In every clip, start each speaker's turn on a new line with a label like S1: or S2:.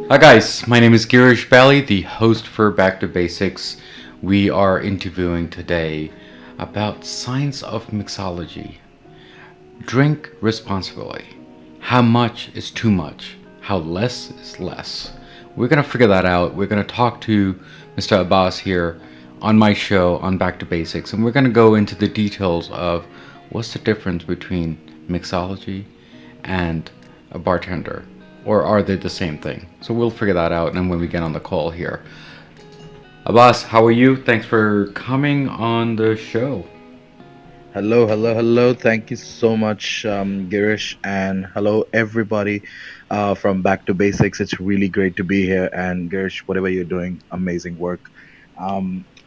S1: Hi guys, my name is Girish, the host for Back2Basics. We are interviewing today about Science of Mixology. Drink responsibly. How much is too much? How less is less? We're gonna figure that out. We're gonna talk to Mr. Abbas here on my show on Back2Basics, and we're gonna go into the details of what's the difference between mixology and a bartender, or are they the same thing? So we'll figure that out, and when we get on the call here. Abbas, how are you? Thanks for coming on the show.
S2: Hello, hello, hello. Thank you so much, Girish, and hello everybody from Back to Basics. It's really great to be here, and Girish, whatever you're doing, amazing work.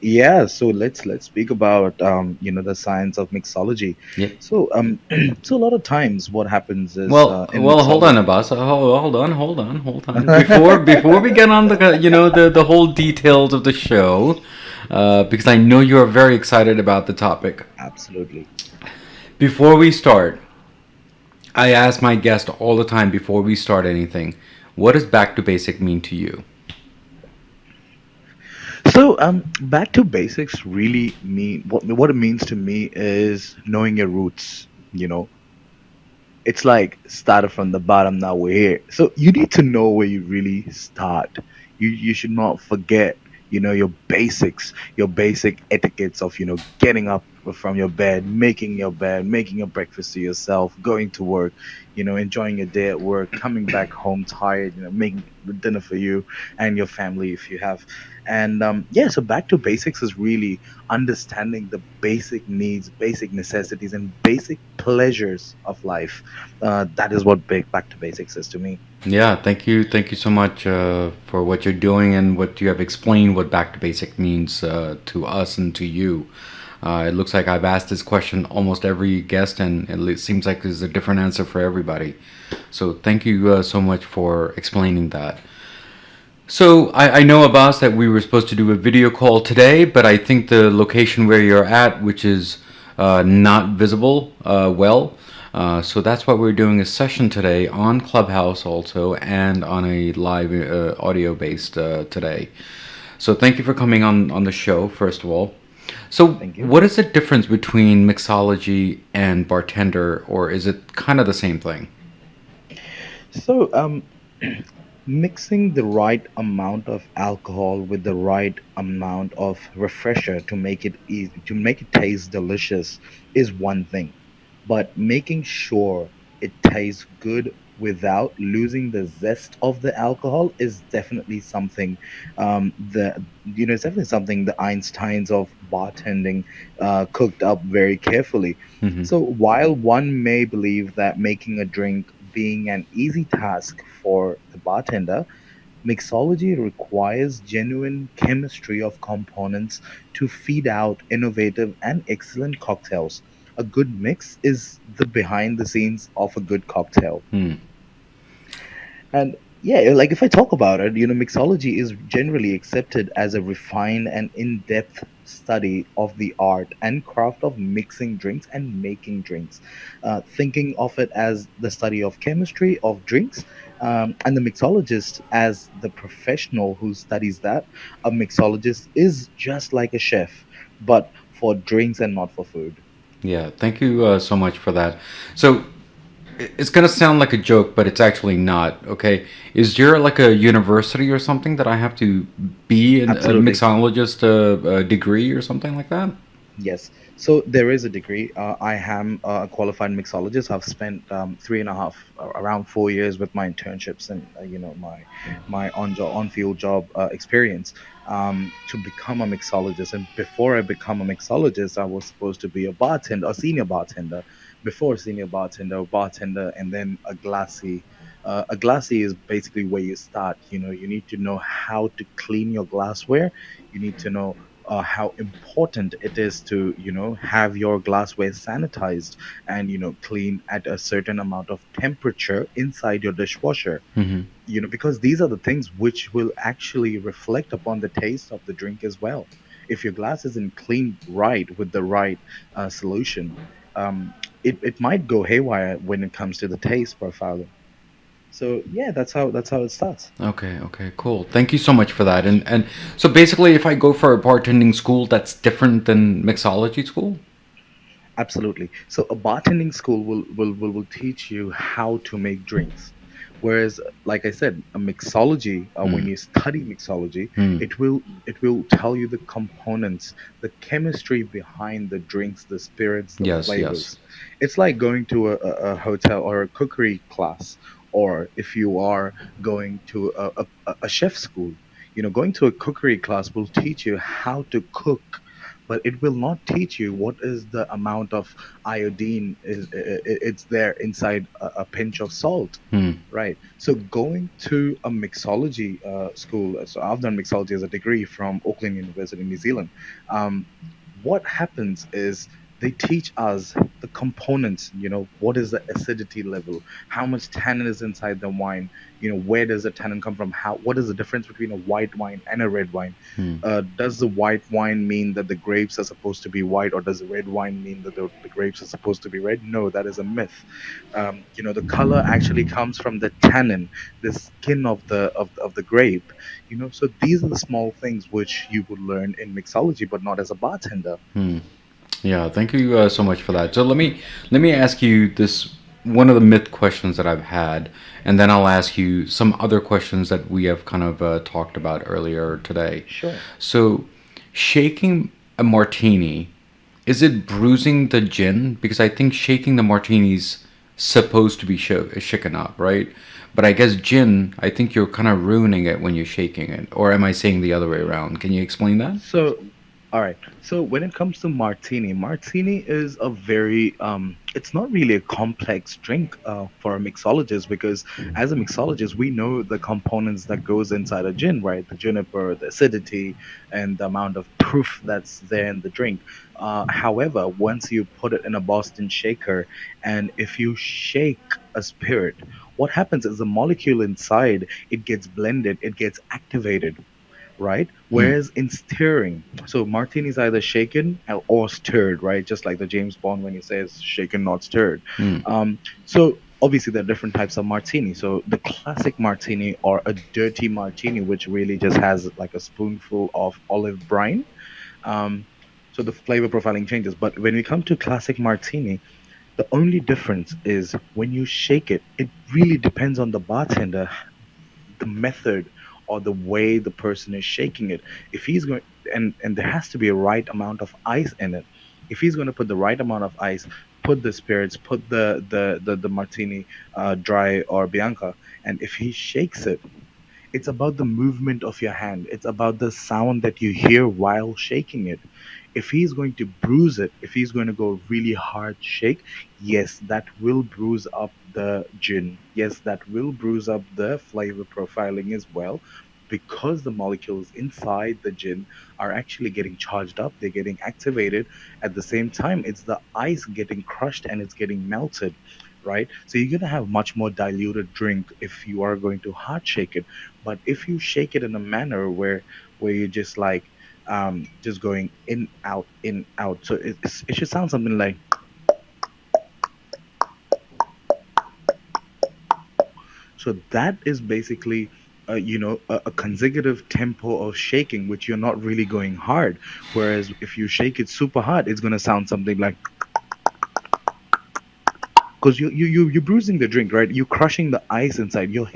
S2: Yeah, so let's speak about the science of mixology.
S1: Yeah.
S2: So a lot of times what happens is in
S1: Well, hold on,
S2: mixology.
S1: Abbas. Hold on. Before we get on the whole details of the show, because I know you are very excited about the topic.
S2: Absolutely.
S1: Before we start, I ask my guest all the time before we start anything, what does back to basic mean to you?
S2: So back to basics really mean what it means to me is knowing your roots. You know, it's like started from the bottom, now we're here, so you need to know where you really start. You should not forget, your basics, your basic etiquettes of getting up from your bed, making your bed, making your breakfast to yourself, going to work, enjoying your day at work, coming back home tired, making dinner for you and your family if you have. And yeah, so back to basics is really understanding the basic needs, basic necessities, and basic pleasures of life. That is what Back to Basics is to me.
S1: Yeah, thank you so much for what you're doing and what you have explained what back to basic means to us and to you. It looks like I've asked this question almost every guest, and it seems like there's a different answer for everybody. So thank you so much for explaining that. So I know, Abbas, that we were supposed to do a video call today, but I think the location where you're at, which is not visible well, so that's why we're doing a session today on Clubhouse also and on a live audio based today. So thank you for coming on the show, first of all. So
S2: Thank you.
S1: what is the difference between mixology and bartender, or is it kind of the same thing?
S2: So, mixing the right amount of alcohol with the right amount of refresher to make it easy, to make it taste delicious is one thing, but making sure it tastes good without losing the zest of the alcohol is definitely something, it's definitely something the Einsteins of bartending cooked up very carefully.
S1: Hmm.
S2: So while one may believe that making a drink being an easy task for the bartender, mixology requires genuine chemistry of components to feed out innovative and excellent cocktails. A good mix is the behind the scenes of a good cocktail.
S1: Hmm.
S2: And yeah, like if I talk about it, mixology is generally accepted as a refined and in depth study of the art and craft of mixing drinks and making drinks. Thinking of it as the study of chemistry of drinks, and the mixologist as the professional who studies that. A mixologist is just like a chef, but for drinks and not for food.
S1: Yeah, thank you so much for that. So it's gonna sound like a joke, but it's actually not. Okay, is there like a university or something that I have to be a
S2: Absolutely.
S1: mixologist degree or something like that?
S2: Yes. So there is a degree. I am a qualified mixologist. I've spent three and a half, around 4 years with my internships and my on field job experience to become a mixologist. And before I become a mixologist, I was supposed to be a bartender, a senior bartender. Before senior bartender, a bartender, and then a glassy. A glassy is basically where you start. You need to know how to clean your glassware. You need to know how important it is to have your glassware sanitized and clean at a certain amount of temperature inside your dishwasher,
S1: Hmm.
S2: because these are the things which will actually reflect upon the taste of the drink as well. If your glass isn't cleaned right with the right solution, it might go haywire when it comes to the taste profile. So yeah, that's how it starts.
S1: Okay, okay, cool. Thank you so much for that. And so basically, if I go for a bartending school, that's different than mixology school.
S2: Absolutely. So a bartending school will teach you how to make drinks. Whereas, like I said, a mixology, when
S1: Hmm.
S2: you study mixology,
S1: Hmm.
S2: it will tell you the components, the chemistry behind the drinks, the spirits, the
S1: Yes, yes.
S2: flavors. It's like going to a hotel or a cookery class, or if you are going to a chef school. Going to a cookery class will teach you how to cook, but it will not teach you what is the amount of iodine it's there inside a pinch of salt,
S1: Hmm.
S2: right? So going to a mixology school, so I've done mixology as a degree from Auckland University, New Zealand. What happens is they teach us the components. What is the acidity level, how much tannin is inside the wine, where does the tannin come from, what is the difference between a white wine and a red wine.
S1: Hmm.
S2: Does the white wine mean that the grapes are supposed to be white, or does the red wine mean that the grapes are supposed to be red? No, that is a myth. The color actually comes from the tannin, the skin of the grape. So these are the small things which you would learn in mixology, but not as a bartender.
S1: Hmm. Yeah, thank you so much for that. So let me ask you this one of the myth questions that I've had, and then I'll ask you some other questions that we have kind of talked about earlier today.
S2: Sure.
S1: So, shaking a martini, is it bruising the gin? Because I think shaking the martini's supposed to be shaken up, right? But I guess gin, I think you're kind of ruining it when you're shaking it. Or am I saying the other way around? Can you explain that?
S2: So, all right. So when it comes to martini, martini is a very it's not really a complex drink for a mixologist, because as a mixologist, we know the components that goes inside a gin, right? The juniper, the acidity, and the amount of proof that's there in the drink. However, once you put it in a Boston shaker, and if you shake a spirit, what happens is the molecule inside, it gets blended, it gets activated, right?
S1: Hmm.
S2: Whereas in stirring, so martini is either shaken or stirred, right? Just like the James Bond when he says shaken, not stirred.
S1: Hmm.
S2: So obviously there are different types of martini. So the classic martini, or a dirty martini, which really just has like a spoonful of olive brine. Um, so the flavor profiling changes. But when we come to classic martini, the only difference is when you shake it, it really depends on the bartender, the method or the way the person is shaking it. If he's going, and there has to be a right amount of ice in it. If he's going to put the right amount of ice, put the spirits, put the martini, dry or bianca, and if he shakes it, it's about the movement of your hand. It's about the sound that you hear while shaking it. If he's going to bruise it, if he's going to go really hard shake, yes, that will bruise up the gin. Yes, that will bruise up the flavor profiling as well, because the molecules inside the gin are actually getting charged up, they're getting activated. At the same time, it's the ice getting crushed and it's getting melted, right? So you're going to have much more diluted drink if you are going to hard shake it. But if you shake it in a manner where you're just like just going in out, so it should sound something like, so that is basically a consecutive tempo of shaking, which you're not really going hard. Whereas if you shake it super hard, it's going to sound something like, because you're bruising the drink, right? You're crushing the ice inside, you're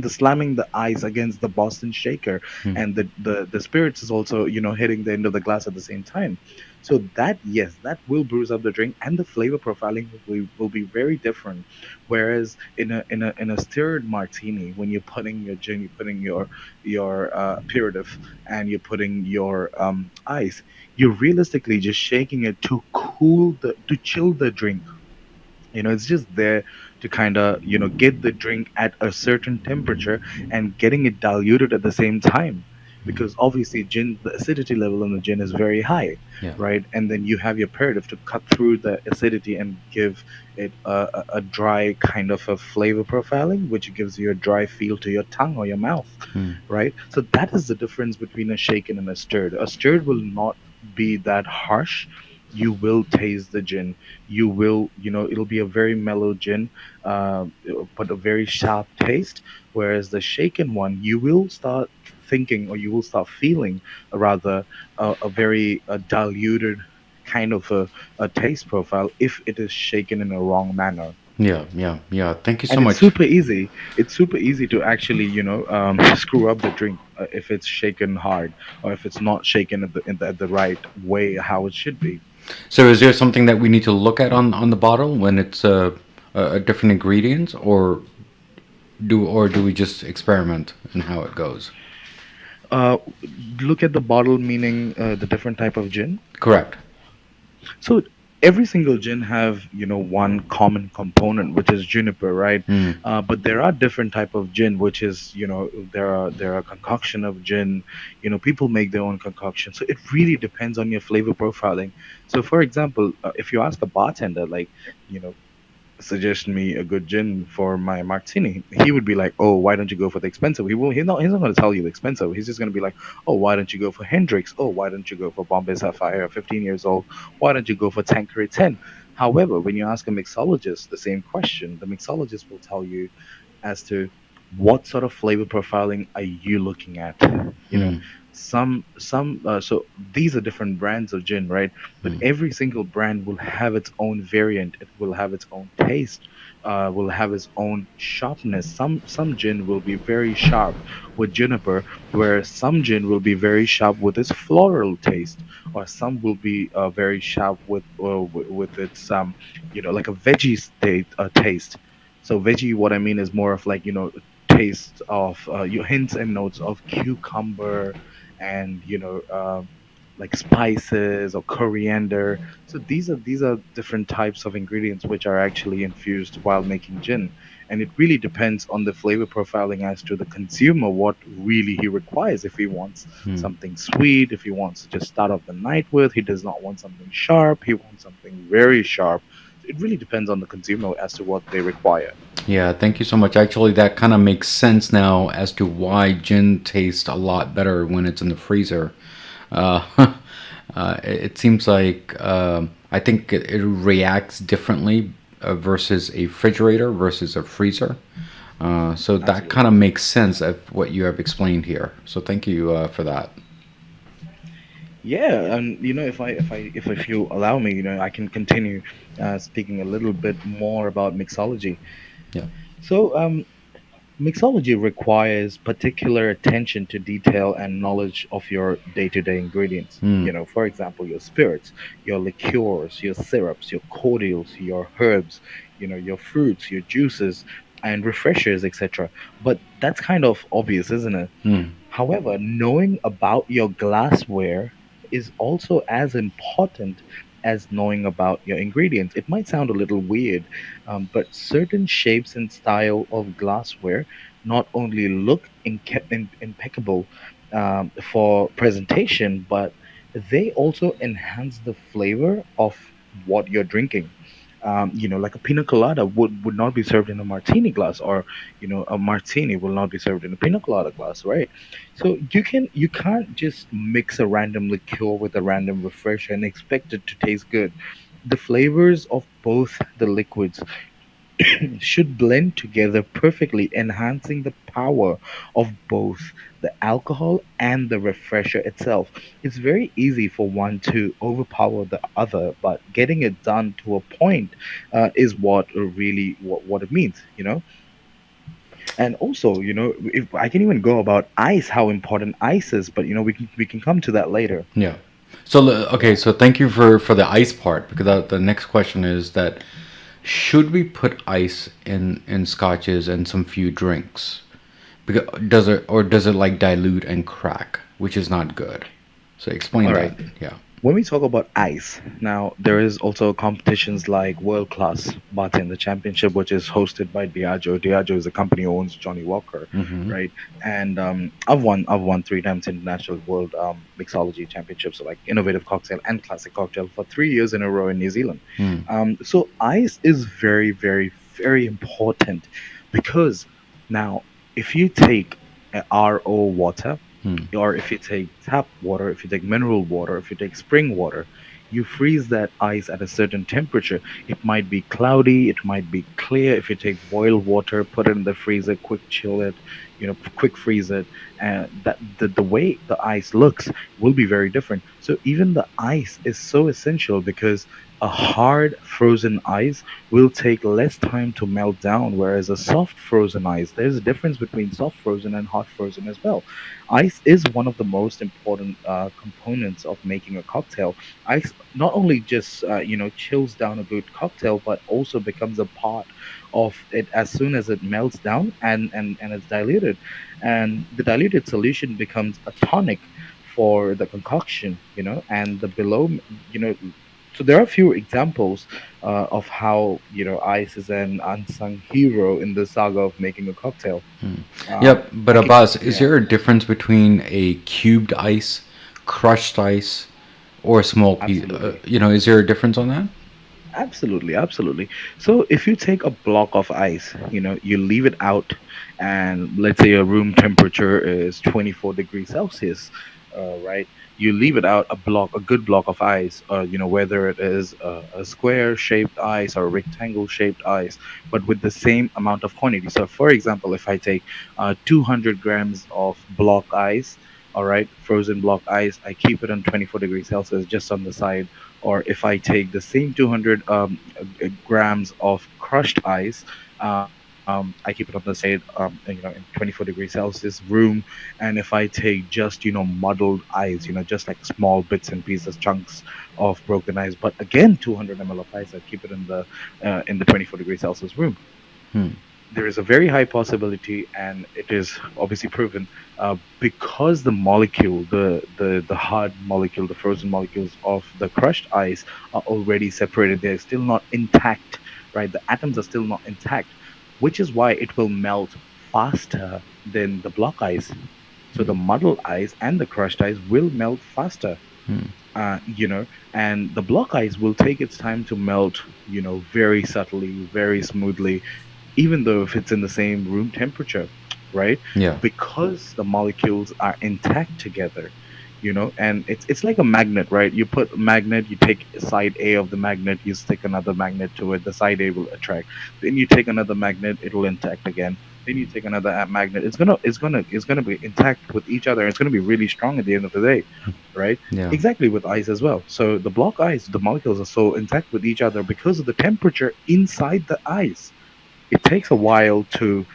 S2: slamming the ice against the Boston shaker,
S1: Hmm.
S2: and the spirits is also hitting the end of the glass at the same time. So that, yes, that will bruise up the drink, and the flavor profiling will be very different. Whereas in a stirred martini, when you're putting your gin, you're putting your aperitif, and you're putting your ice, you're realistically just shaking it to chill the drink. It's just there to kind of get the drink at a certain temperature and getting it diluted at the same time,
S1: Hmm.
S2: because obviously gin, the acidity level in the gin is very high,
S1: Yeah.
S2: right? And then you have your aperitif to cut through the acidity and give it a dry kind of a flavor profiling, which gives you a dry feel to your tongue or your mouth,
S1: Hmm.
S2: right? So that is the difference between a shaken and a stirred. A stirred will not be that harsh. you will taste the gin. You will, it'll be a very mellow gin, but a very sharp taste. Whereas the shaken one, you will start thinking, or you will start feeling, rather, a very diluted kind of a taste profile if it is shaken in a wrong manner.
S1: Yeah, yeah, yeah. Thank you so
S2: And it's
S1: much.
S2: super easy. It's super easy to actually, screw up the drink, if it's shaken hard, or if it's not shaken at the right way, how it should be.
S1: So, is there something that we need to look at on the bottle when it's a different ingredients, or do we just experiment in how it goes?
S2: Uh, Look at the bottle, meaning the different type of gin.
S1: Correct.
S2: So every single gin have, one common component, which is juniper, right?
S1: Mm,
S2: But there are different type of gin, which is, there are concoction of gin. People make their own concoction, so it really depends on your flavor profiling. So, for example, if you ask a bartender, like, you know suggest me a good gin for my martini, he would be like, "Oh, why don't you go for the expensive?" He's not going to tell you the expensive. He's just going to be like, "Oh, why don't you go for Hendrix? Oh, why don't you go for Bombay Sapphire, 15 years old? Why don't you go for Tanqueray 10?" However, when you ask a mixologist the same question, the mixologist will tell you as to what sort of flavor profiling are you looking at. you know
S1: mm,
S2: so these are different brands of gin, right? But
S1: mm,
S2: every single brand will have its own variant. It will have its own taste, will have its own sharpness. Some gin will be very sharp with juniper, whereas some gin will be very sharp with its floral taste, or some will be very sharp with its like a veggie taste. So veggie, what I mean is more of like, taste of your hints and notes of cucumber, and like spices or coriander. So these are different types of ingredients which are actually infused while making gin, and it really depends on the flavor profiling as to the consumer, what really he requires. If he wants
S1: mm.
S2: something sweet, if he wants to just start off the night with, he does not want something sharp, he wants something very sharp. It really depends on the consumer as to what they require.
S1: Yeah, thank you so much. Actually, that kind of makes sense now as to why gin tastes a lot better when it's in the freezer. Uh, it seems like I think it reacts differently versus a refrigerator versus a freezer. So that kind of
S2: Absolutely.
S1: makes sense of what you have explained here. So thank you for that.
S2: Yeah, and if you allow me, I can continue speaking a little bit more about mixology.
S1: Yeah.
S2: So, mixology requires particular attention to detail and knowledge of your day-to-day ingredients.
S1: Mm,
S2: For example, your spirits, your liqueurs, your syrups, your cordials, your herbs, your fruits, your juices, and refreshers, etc. But that's kind of obvious, isn't it?
S1: mm,
S2: However, knowing about your glassware is also as important as knowing about your ingredients. It might sound a little weird, but certain shapes and style of glassware not only look impeccable for presentation, but they also enhance the flavor of what you're drinking. Like a pina colada would not be served in a martini glass, or a martini will not be served in a pina colada glass, right? So you can't just mix a random liqueur with a random refresher and expect it to taste good. The flavors of both the liquids should blend together perfectly, enhancing the power of both the alcohol and the refresher itself. It's very easy for one to overpower the other, but getting it done to a point is what it means. And also, if I can even go about ice, how important ice is, but we can come to that later.
S1: yeah. So okay,
S2: Yeah.
S1: so thank you for the ice part, because the next question is that should we put ice in scotches and some few drinks? Because does it like dilute and crack, which is not good. So explain
S2: All
S1: that.
S2: right.
S1: Yeah.
S2: When we talk about ice, now there is also competitions like World Class Bartender Championship, which is hosted by Diageo. Diageo is a company who owns Johnny Walker,
S1: Mm-hmm.
S2: right? And I've won three times international world mixology championships, so like innovative cocktail and classic cocktail for 3 years in a row in New Zealand.
S1: Mm.
S2: So ice is very, very, very important, because now if you take RO water,
S1: Mm.
S2: or if you take tap water, if you take mineral water, if you take spring water, you freeze that ice at a certain temperature. It might be cloudy, it might be clear. If you take boiled water, put it in the freezer, quick chill it, quick freeze it, and that the way the ice looks will be very different. So even the ice is so essential because a hard frozen ice will take less time to melt down, whereas a soft frozen ice, there's a difference between soft frozen and hot frozen as well. Ice is one of the most important components of making a cocktail. Ice not only just chills down a good cocktail, but also becomes a part of it as soon as it melts down and it's diluted, and the diluted solution becomes a tonic for the concoction, and the below, you know. So there are a few examples of how ice is an unsung hero in the saga of making a cocktail.
S1: Yep, but
S2: I can,
S1: Abbas, is
S2: yeah.
S1: there a difference between a cubed ice, crushed ice, or a small piece?
S2: Absolutely.
S1: Is there a difference on that?
S2: Absolutely, absolutely. So if you take a block of ice, you leave it out, and let's say your room temperature is 24 degrees Celsius, right? You leave it out a good block of ice, whether it is a square shaped ice or a rectangle shaped ice, but with the same amount of quantity. So, for example, if I take 200 grams of block ice, all right, frozen block ice, I keep it on 24 degrees Celsius just on the side. Or if I take the same 200 grams of crushed ice, I keep it on the side, in 24 degrees Celsius room. And if I take just, muddled ice, just like small bits and pieces, chunks of broken ice, but again, 200 ml of ice, I keep it in the 24 degrees Celsius room.
S1: Hmm.
S2: There is a very high possibility, and it is obviously proven, because the molecule, the hard molecule, the frozen molecules of the crushed ice are already separated. They're still not intact, right? The atoms are still not intact, which is why it will melt faster than the block ice. So the muddled ice and the crushed ice will melt faster.
S1: Hmm.
S2: uh, you know, and the block ice will take its time to melt, very subtly, very smoothly, even though if it's in the same room temperature, right?
S1: Yeah.
S2: Because the molecules are intact together, and it's like a magnet, right? You put a magnet, you take side A of the magnet, you stick another magnet to it, the side A will attract. Then you take another magnet, it will intact again. Then you take another magnet, it's gonna be intact with each other. It's gonna be really strong at the end of the day, right?
S1: Yeah.
S2: Exactly with ice as well. So the block ice, the molecules are so intact with each other because of the temperature inside the ice. It takes a while to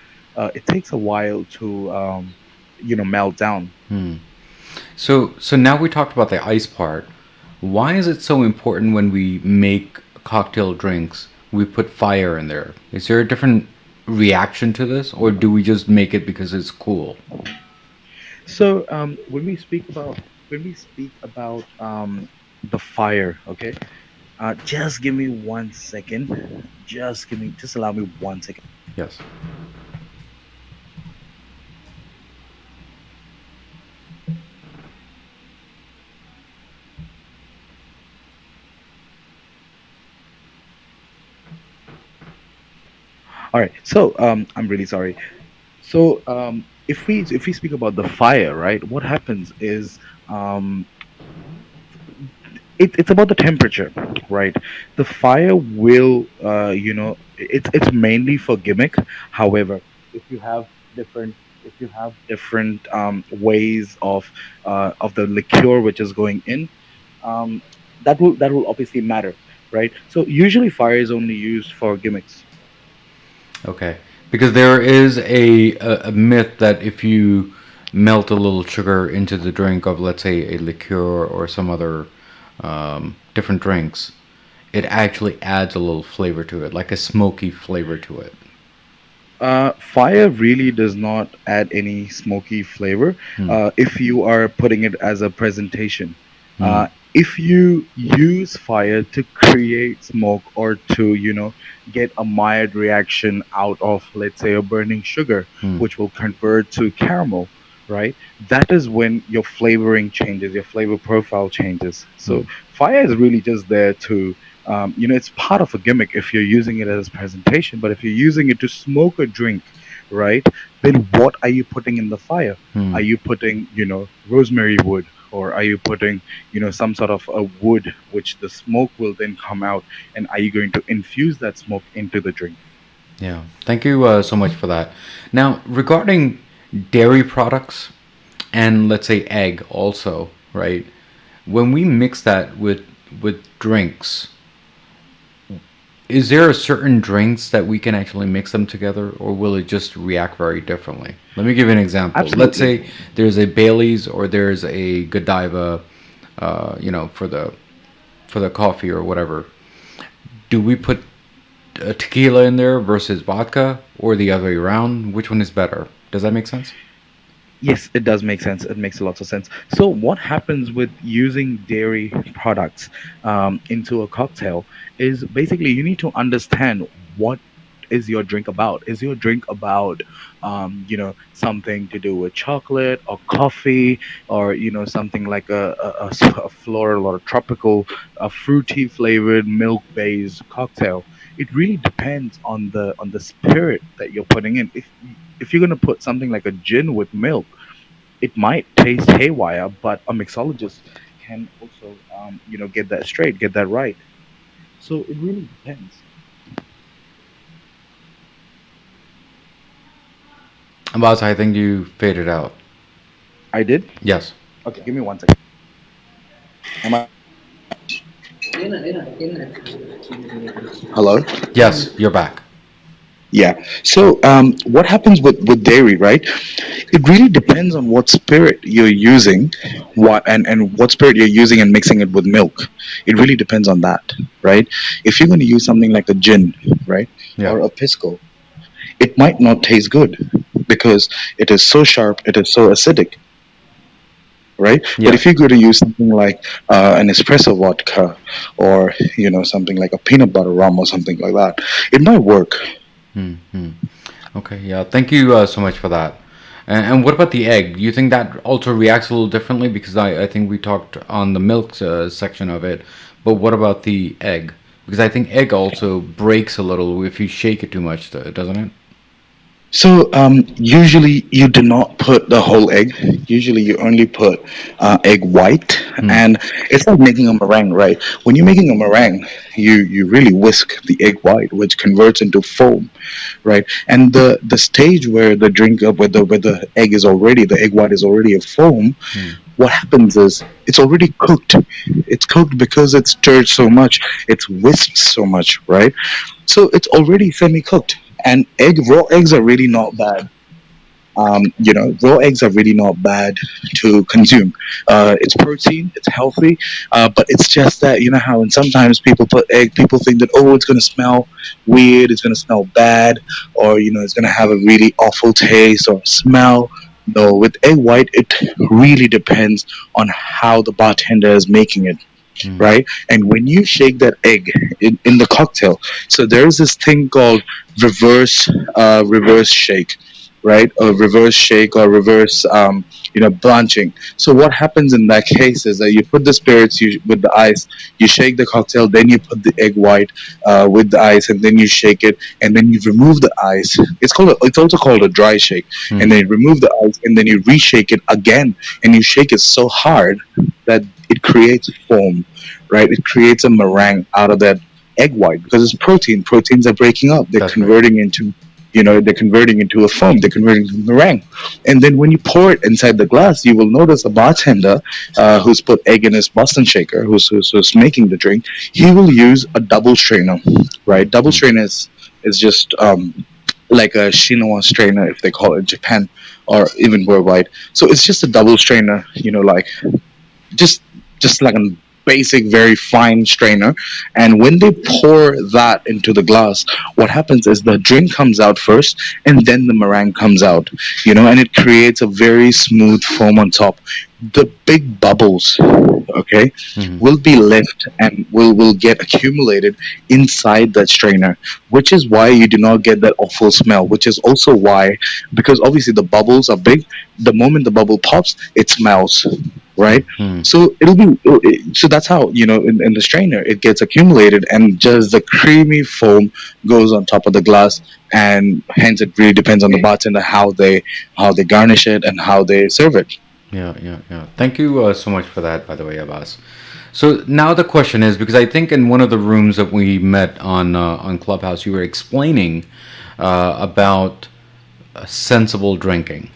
S2: melt down.
S1: Hmm. So now we talked about the ice part. Why is it so important when we make cocktail drinks? We put fire in there. Is there a different reaction to this, or do we just make it because it's cool?
S2: So when we speak about the fire, okay, just give me 1 second. Just allow me 1 second.
S1: Yes.
S2: All right. So I'm really sorry. So if we speak about the fire, right, what happens is, um, it's about the temperature, right? The fire will, it's mainly for gimmick. However, if you have different ways of the liqueur which is going in, um, that will obviously matter, right? So usually fire is only used for gimmicks.
S1: Okay. Because there is a myth that if you melt a little sugar into the drink of, let's say, a liqueur or some other different drinks, it actually adds a little flavor to it, like a smoky flavor to it.
S2: Fire really does not add any smoky flavor
S1: Hmm.
S2: if you are putting it as a presentation.
S1: Hmm.
S2: If you use fire to create smoke or to, get a mild reaction out of, let's say, a burning sugar,
S1: Hmm.
S2: which will convert to caramel, right? That is when your flavoring changes, your flavor profile changes.
S1: Hmm.
S2: So fire is really just there to, it's part of a gimmick if you're using it as presentation, but if you're using it to smoke a drink, right? Then what are you putting in the fire?
S1: Hmm.
S2: Are you putting, rosemary wood, or are you putting, some sort of a wood which the smoke will then come out, and are you going to infuse that smoke into the drink?
S1: Yeah. Thank you so much for that. Now, regarding dairy products and let's say egg also, right? When we mix that with drinks, is there a certain drinks that we can actually mix them together, or will it just react very differently? Let me give you an example. Let's
S2: Absolutely.
S1: say there's a Bailey's or there's a Godiva, for the coffee or whatever. Do we put a tequila in there versus vodka, or the other way around? Which one is better? Does that make sense?
S2: Yes, it does make sense. It makes a lot of sense. So, what happens with using dairy products into a cocktail is basically you need to understand what is your drink about. Is your drink about, something to do with chocolate or coffee, or something like a floral or tropical, a fruity flavored milk-based cocktail? It really depends on the spirit that you're putting in. If you're going to put something like a gin with milk, it might taste haywire, but a mixologist can also, get that straight, get that right. So it really depends.
S1: About, I think you faded out.
S2: I did.
S1: Yes.
S2: Okay, give me 1 second. Am I? Hello.
S1: Yes, you're back.
S2: Yeah. So, what happens with dairy, right? It really depends on what spirit you're using, and what spirit you're using and mixing it with milk. It really depends on that, right? If you're going to use something like a gin, right,
S1: Yeah.
S2: or a pisco, it might not taste good because it is so sharp, it is so acidic, right? But
S1: Yeah.
S2: if you go to use something like an espresso vodka, or something like a peanut butter rum or something like that, it might work.
S1: Hmm. Okay. Yeah. Thank you so much for that. And what about the egg? You think that also reacts a little differently? Because I think we talked on the milk section of it, but what about the egg? Because I think egg also breaks a little if you shake it too much, doesn't it?
S2: So, usually you do not put the whole egg. Usually you only put egg white,
S1: Hmm.
S2: and it's like making a meringue, right? When you're making a meringue, you really whisk the egg white, which converts into foam, right? And the stage where the drink where the egg is already the egg white is already a foam.
S1: Hmm.
S2: What happens is it's already cooked. It's cooked because it's stirred so much, it's whisked so much, right? So it's already semi-cooked. And raw eggs are really not bad. Raw eggs are really not bad to consume. It's protein, it's healthy, but it's just that how, and sometimes people think that, oh, it's gonna smell weird, it's gonna smell bad, or it's gonna have a really awful taste or smell. No, with egg white, it really depends on how the bartender is making it,
S1: Hmm.
S2: right? And when you shake that egg in the cocktail, so there's this thing called reverse shake, right? Or reverse shake, or reverse, blanching. So what happens in that case is that you put the spirits with the ice, you shake the cocktail, then you put the egg white with the ice, and then you shake it, and then you remove the ice. It's also called a dry shake.
S1: Hmm.
S2: And then you remove the ice, and then you reshake it again, and you shake it so hard that it creates foam, right? It creates a meringue out of that egg white because it's protein. Proteins are breaking up.
S1: That's right.
S2: They're converting into a foam. They're converting into meringue. And then when you pour it inside the glass, you will notice a bartender who's put egg in his Boston shaker, who's making the drink. He will use a double strainer,
S1: Hmm.
S2: right? Double
S1: Hmm.
S2: strainer is just like a Chinois strainer, if they call it in Japan, or even worldwide. So it's just a double strainer, like just just like a basic very fine strainer. And when they pour that into the glass, what happens is the drink comes out first, and then the meringue comes out, and it creates a very smooth foam on top. The big bubbles, okay,
S1: Hmm.
S2: will be left and will get accumulated inside that strainer, which is why you do not get that awful smell. Which is also why, because obviously the bubbles are big. The moment the bubble pops, it smells, right?
S1: Hmm.
S2: So so that's how, in the strainer it gets accumulated, and just the creamy foam goes on top of the glass. And hence it really depends on the bartender how they garnish it and how they serve it.
S1: Yeah, yeah, yeah. Thank you so much for that, by the way, Abbas. So now the question is, because I think in one of the rooms that we met on Clubhouse, you were explaining about sensible drinking,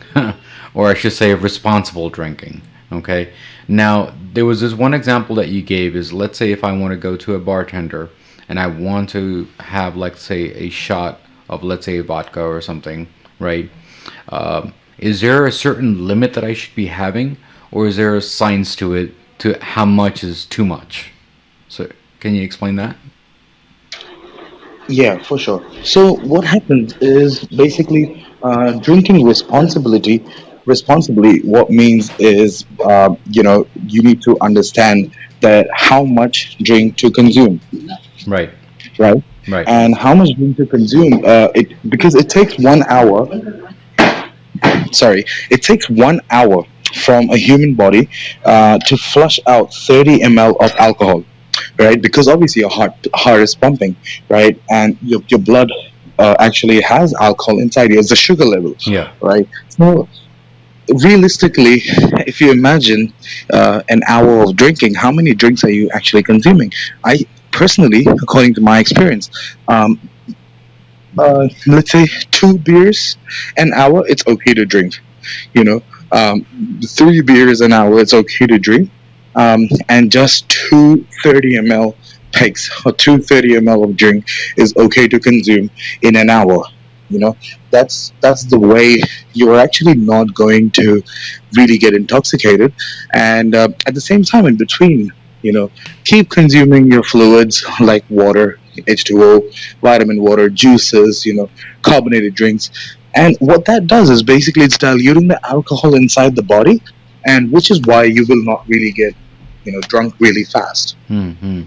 S1: or I should say responsible drinking. Okay. Now there was this one example that you gave is, let's say if I want to go to a bartender and I want to have, let's say, a shot of, let's say, vodka or something, right? Is there a certain limit that I should be having, or is there a science to it to how much is too much? So can you explain that?
S2: Yeah, for sure. So what happens is basically drinking responsibly. What means is, you need to understand that how much drink to consume,
S1: Right.
S2: right?
S1: Right.
S2: And how much drink to consume. It because it takes 1 hour. Sorry, it takes 1 hour from a human body to flush out 30 ml of alcohol, right? Because obviously your heart is pumping, right? And your blood actually has alcohol inside you. It's the sugar level,
S1: Yeah.
S2: right? So realistically, if you imagine an hour of drinking, how many drinks are you actually consuming? I personally, according to my experience, um, let's say 2 beers an hour, it's okay to drink. You know, 3 beers an hour, it's okay to drink. And just two 30 ml pegs or 230 ml of drink is okay to consume in an hour. You know, that's the way you're actually not going to really get intoxicated. And at the same time, in between, you know, keep consuming your fluids like water, H2O, vitamin water, juices, carbonated drinks. And what that does is basically it's diluting the alcohol inside the body, and which is why you will not really get, drunk really fast.
S1: Hmm.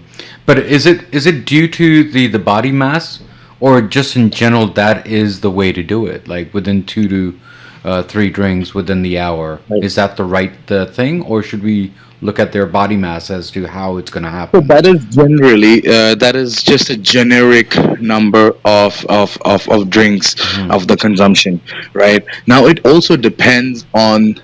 S1: But is it due to the body mass, or just in general that is the way to do it? Like within 2 to 3 drinks within the hour,
S2: Right.
S1: is that the right thing, or should we look at their body mass as to how it's going to
S2: So
S1: happen?
S2: that is generally that is just a generic number of drinks
S1: Hmm.
S2: of the consumption, right? Now it also depends on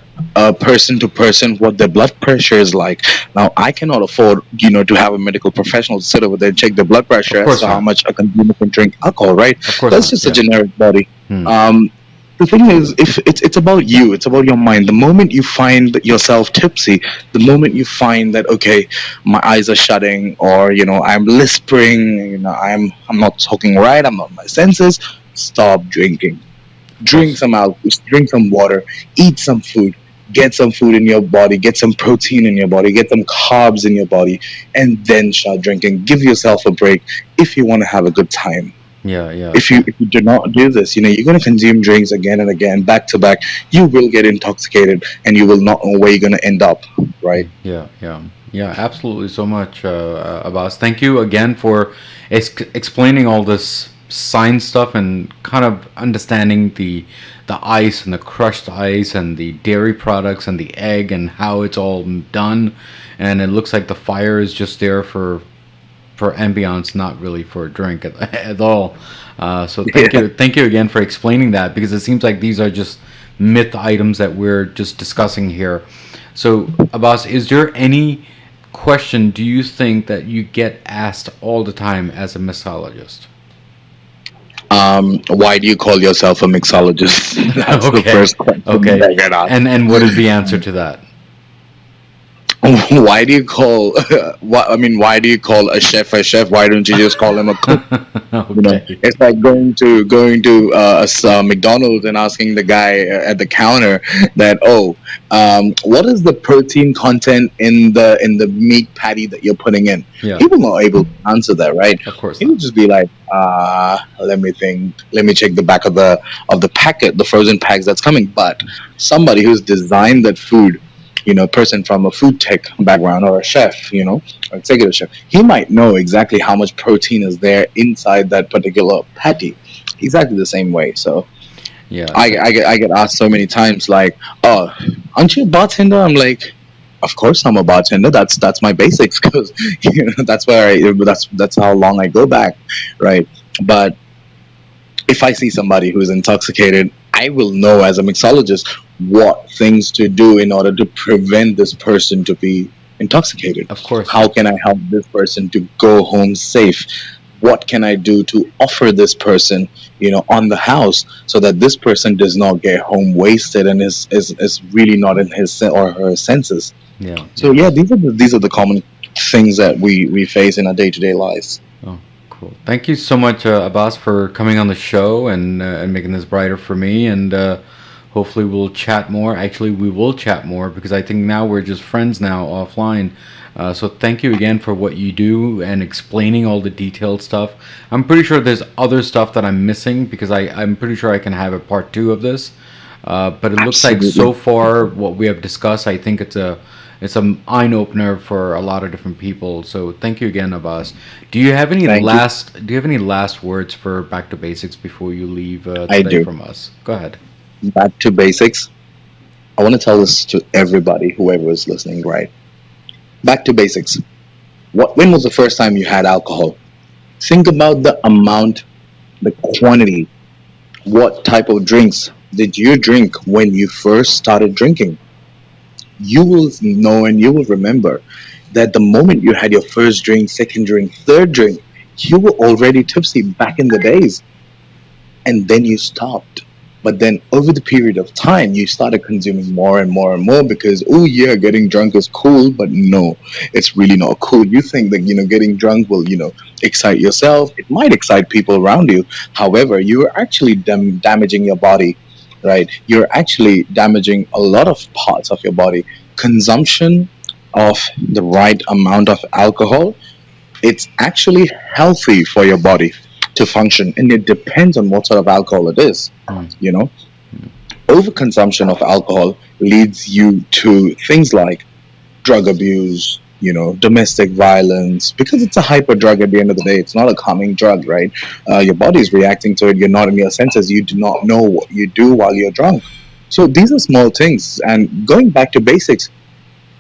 S2: person to person what their blood pressure is like. Now I cannot afford, to have a medical professional to sit over there and check the blood pressure
S1: Of
S2: as
S1: course
S2: to how
S1: not.
S2: much a consumer can drink alcohol, right?
S1: Of course
S2: That's
S1: not.
S2: just a
S1: Yeah.
S2: generic body.
S1: Hmm.
S2: Um, the thing is, if it's about you, it's about your mind. The moment you find yourself tipsy, the moment you find that, okay, my eyes are shutting, or I'm lisping, I'm not talking right, I'm not my senses, stop drinking.
S1: Of
S2: Drink
S1: course.
S2: some alcohol, drink some water, eat some food, get some food in your body, get some protein in your body, get some carbs in your body, and then start drinking. Give yourself a break if you want to have a good time.
S1: Yeah. Yeah.
S2: If you do not do this, you're going to consume drinks again and again, back to back. You will get intoxicated, and you will not know where you're going to end up, right?
S1: Yeah, yeah, yeah, absolutely. So much, Abbas. Thank you again for explaining all this science stuff and kind of understanding the ice and the crushed ice and the dairy products and the egg and how it's all done. And it looks like the fire is just there for ambiance, not really for a drink at all. So
S2: Yeah.
S1: thank you again for explaining that, because it seems like these are just myth items that we're just discussing here. So, Abbas, is there any question do you think that you get asked all the time as a mixologist?
S2: Why do you call yourself a mixologist? That's the
S1: Okay,
S2: first question
S1: okay,
S2: that I get asked.
S1: and what is the answer to that?
S2: Why do you call? Why do you call a chef a chef? Why don't you just call him a cook?
S1: Okay.
S2: It's like going to McDonald's and asking the guy at the counter that, oh, what is the protein content in the meat patty that you're putting in?
S1: Yeah,
S2: He will not able to answer that, right?
S1: of course
S2: He will
S1: not.
S2: just be like, let me think, let me check the back of the packet, the frozen packs that's coming. But somebody who's designed that food person from a food tech background or a chef, or executive chef, he might know exactly how much protein is there inside that particular patty. Exactly the same way. So
S1: Yeah,
S2: I get asked so many times like, "Oh, aren't you a bartender?" I'm like, "Of course I'm a bartender. That's my basics because that's where that's how long I go back, right?" But if I see somebody who is intoxicated, I will know as a mixologist what things to do in order to prevent this person to be intoxicated.
S1: of course.
S2: How can I help this person to go home safe? What can I do to offer this person, on the house so that this person does not get home wasted and is really not in his or her senses.
S1: Yeah,
S2: So
S1: yeah.
S2: yeah, these are the common things that we face in our day-to-day lives.
S1: Oh, cool. Thank you so much, Abbas, for coming on the show and making this brighter for me. And hopefully we'll chat more. Actually, we will chat more because I think now we're just friends now offline. So thank you again for what you do and explaining all the detailed stuff. I'm pretty sure there's other stuff that I'm missing because I'm pretty sure I can have a part two of this. But it looks like so
S2: Absolutely.
S1: far what we have discussed, I think it's an eye opener for a lot of different people. So thank you again, Abbas.
S2: Thank you.
S1: Do you have any last words for Back to Basics before you leave
S2: I
S1: today
S2: do.
S1: from us? Go ahead.
S2: Back to basics. I want to tell this to everybody, whoever is listening, right? Back to basics. When was the first time you had alcohol? Think about the amount, the quantity. What type of drinks did you drink when you first started drinking? You will know and you will remember that the moment you had your first drink, second drink, third drink, you were already tipsy back in the days, and then you stopped. But then over the period of time, you started consuming more and more and more because, oh yeah, getting drunk is cool, but no, it's really not cool. You think that, getting drunk will, excite yourself. It might excite people around you. However, you are actually damaging your body, right? You're actually damaging a lot of parts of your body. Consumption of the right amount of alcohol, it's actually healthy for your body to function, and it depends on what sort of alcohol it is.
S1: Mm,
S2: You know, overconsumption of alcohol leads you to things like drug abuse, domestic violence, because it's a hyper drug at the end of the day. It's not a calming drug, right? Your body is reacting to it. You're not in your senses. You do not know what you do while you're drunk. So these are small things. And going back to basics,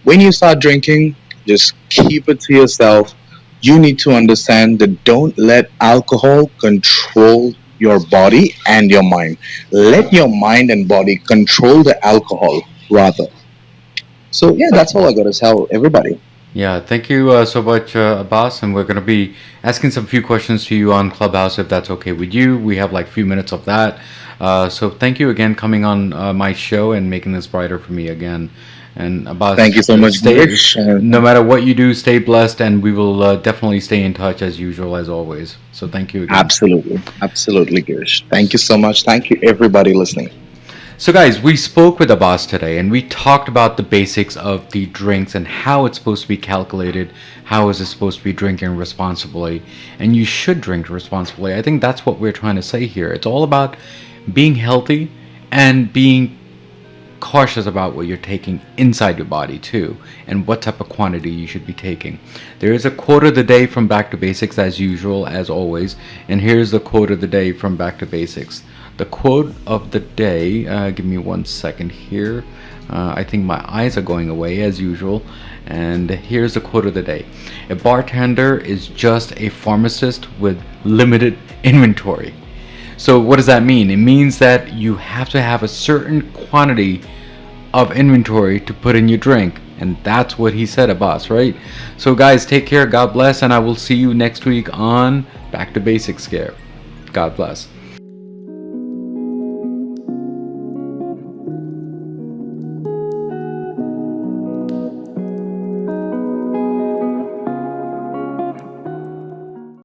S2: when you start drinking, just keep it to yourself. You need to understand that don't let alcohol control your body and your mind. Let your mind and body control the alcohol rather. So yeah, that's all I got to tell everybody.
S1: yeah, thank you so much, Abbas. And we're going to be asking some few questions to you on Clubhouse if that's okay with you. We have like a few minutes of that. So thank you again coming on my show and making this brighter for me again. And
S2: Thank you
S1: Abbas,
S2: so much,
S1: stay,
S2: Girish.
S1: no matter what you do, stay blessed, and we will definitely stay in touch as usual, as always. So thank you again.
S2: Absolutely, absolutely, Girish. Thank you so much. Thank you, everybody listening.
S1: So, guys, we spoke with Abbas today and we talked about the basics of the drinks and how it's supposed to be calculated, how is it supposed to be drinking responsibly, and you should drink responsibly. I think that's what we're trying to say here. It's all about being healthy and being cautious about what you're taking inside your body too and what type of quantity you should be taking. There is a quote of the day from Back to Basics as usual, as always, and here's the quote of the day from Back to Basics. The quote of the day, give me 1 second here. I think my eyes are going away as usual. And here's the quote of the day: a bartender is just a pharmacist with limited inventory. So what does that mean? It means that you have to have a certain quantity of inventory to put in your drink. And that's what he said, Abbas, right? So guys, take care, God bless, and I will see you next week on Back to Basics Scare. God bless.